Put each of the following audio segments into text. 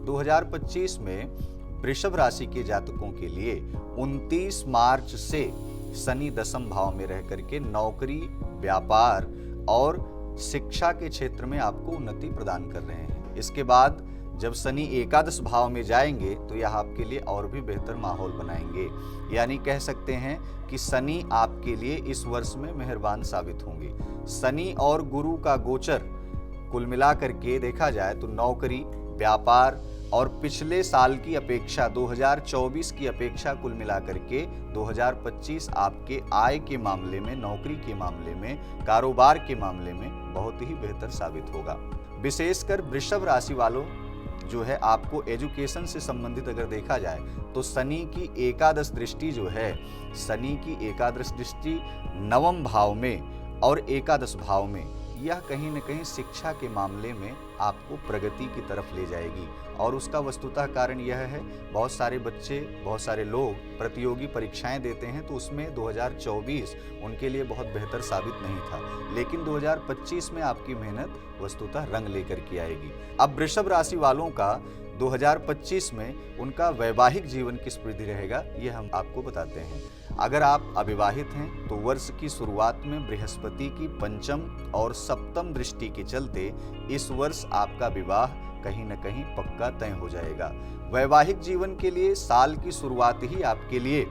2025 में वृषभ राशि के जातकों के लिए 29 मार्च से शनि दशम भाव में रह करके नौकरी, व्यापार और शिक्षा के क्षेत्र में आपको उन्नति प्रदान कर रहे हैं। इसके बाद जब शनि एकादश भाव में जाएंगे तो यह आपके लिए और भी बेहतर माहौल बनाएंगे। यानी कह सकते हैं कि शनि आपके लिए इस वर्ष में मेहरबान साबित होंगे। शनि और गुरु का गोचर कुल मिलाकर के देखा जाए तो नौकरी, व्यापार और पिछले साल की अपेक्षा 2024 की अपेक्षा कुल मिलाकर के 2025 आपके आय के मामले में, नौकरी के मामले में, कारोबार के मामले में बहुत ही बेहतर साबित होगा। विशेषकर वृषभ राशि वालों जो है, आपको एजुकेशन से संबंधित अगर देखा जाए तो शनि की एकादश दृष्टि जो है, शनि की एकादश दृष्टि नवम भाव में और एकादश भाव में, यह कहीं न कहीं शिक्षा के मामले में आपको प्रगति की तरफ ले जाएगी। और उसका वस्तुतः कारण यह है, बहुत सारे बच्चे, बहुत सारे लोग प्रतियोगी परीक्षाएं देते हैं तो उसमें 2024 उनके लिए बहुत बेहतर साबित नहीं था, लेकिन 2025 में आपकी मेहनत वस्तुतः रंग लेकर के आएगी। अब वृषभ राशि वालों का 2025 में उनका वैवाहिक जीवन किस वृद्धि रहेगा, ये हम आपको बताते हैं। अगर आप अविवाहित हैं तो वर्ष की शुरुआत में बृहस्पति की पंचम और सप्तम दृष्टि के चलते इस वर्ष आपका विवाह कहीं न कहीं पक्का तय हो जाएगा। वैवाहिक जीवन के लिए साल की शुरुआत ही आपके लिए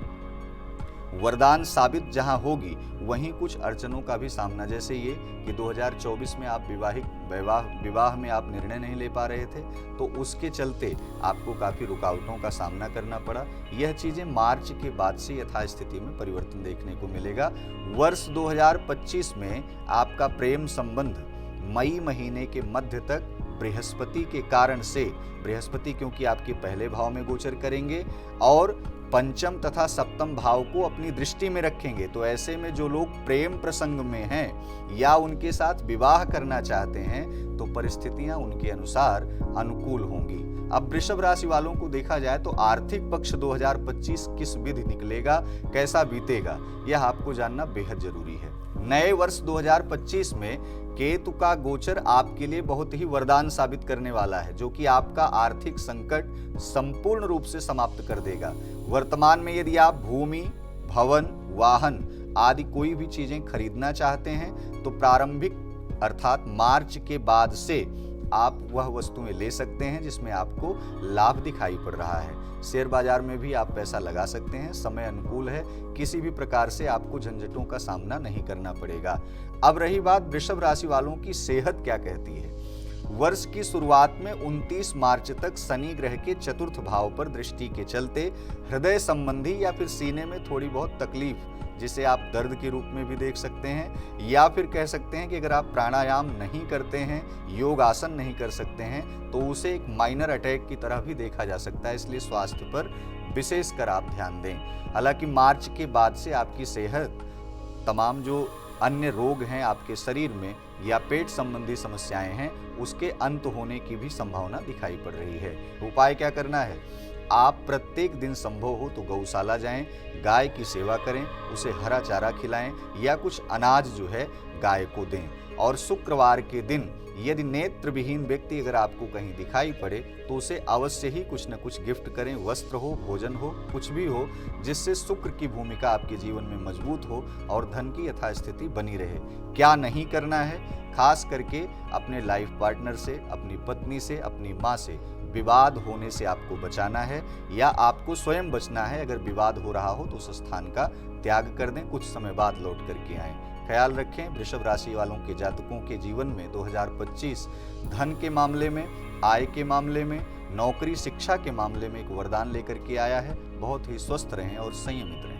वरदान साबित जहां होगी, वहीं कुछ अड़चनों का भी सामना, जैसे ये कि 2024 में आप विवाह में आप निर्णय नहीं ले पा रहे थे तो उसके चलते आपको काफ़ी रुकावटों का सामना करना पड़ा। यह चीज़ें मार्च के बाद से यथास्थिति में परिवर्तन देखने को मिलेगा। वर्ष 2025 में आपका प्रेम संबंध मई महीने के मध्य तक बृहस्पति के कारण से, बृहस्पति क्योंकि आपके पहले भाव में गोचर करेंगे और पंचम तथा सप्तम भाव को अपनी दृष्टि में रखेंगे, तो ऐसे में जो लोग प्रेम प्रसंग में हैं या उनके साथ विवाह करना चाहते हैं तो परिस्थितियां उनके अनुसार अनुकूल होंगी। अब वृषभ राशि वालों को देखा जाए तो आर्थिक पक्ष 2025 किस विधि निकलेगा, कैसा बीतेगा, यह आपको जानना बेहद जरूरी है। नए वर्ष 2025 में केतु का गोचर आपके लिए बहुत ही वरदान साबित करने वाला है, जो कि आपका आर्थिक संकट संपूर्ण रूप से समाप्त कर देगा। वर्तमान में यदि आप भूमि, भवन, वाहन आदि कोई भी चीजें खरीदना चाहते हैं तो प्रारंभिक अर्थात मार्च के बाद से आप वह वस्तुएं ले सकते हैं जिसमें आपको लाभ दिखाई पड़ रहा है। शेयर बाजार में भी आप पैसा लगा सकते हैं, समय अनुकूल है, किसी भी प्रकार से आपको झंझटों का सामना नहीं करना पड़ेगा। अब रही बात वृषभ राशि वालों की सेहत क्या कहती है। वर्ष की शुरुआत में 29 मार्च तक शनि ग्रह के चतुर्थ भाव पर दृष्टि के चलते हृदय संबंधी या फिर सीने में थोड़ी बहुत तकलीफ, जिसे आप दर्द के रूप में भी देख सकते हैं, या फिर कह सकते हैं कि अगर आप प्राणायाम नहीं करते हैं, योग आसन नहीं कर सकते हैं तो उसे एक माइनर अटैक की तरह भी देखा जा सकता है। इसलिए स्वास्थ्य पर विशेषकर आप ध्यान दें। हालांकि मार्च के बाद से आपकी सेहत, तमाम जो अन्य रोग हैं आपके शरीर में या पेट संबंधी समस्याएं हैं, उसके अंत होने की भी संभावना दिखाई पड़ रही है। उपाय क्या करना है, आप प्रत्येक दिन संभव हो तो गौशाला जाएं, गाय की सेवा करें, उसे हरा चारा खिलाएं या कुछ अनाज जो है गाय को दें। और शुक्रवार के दिन यदि नेत्र विहीन व्यक्ति अगर आपको कहीं दिखाई पड़े तो उसे अवश्य ही कुछ न कुछ गिफ्ट करें, वस्त्र हो, भोजन हो, कुछ भी हो, जिससे शुक्र की भूमिका आपके जीवन में मजबूत हो और धन की यथास्थिति बनी रहे। क्या नहीं करना है, खास करके अपने लाइफ पार्टनर से, अपनी पत्नी से, अपनी माँ से विवाद होने से आपको बचाना है, या आपको स्वयं बचना है। अगर विवाद हो रहा हो तो उस स्थान का त्याग कर दें, कुछ समय बाद लौट करके आएं। ख्याल रखें, वृषभ राशि वालों के जातकों के जीवन में 2025 धन के मामले में, आय के मामले में, नौकरी शिक्षा के मामले में एक वरदान लेकर के आया है। बहुत ही स्वस्थ रहें और संयमित रहें।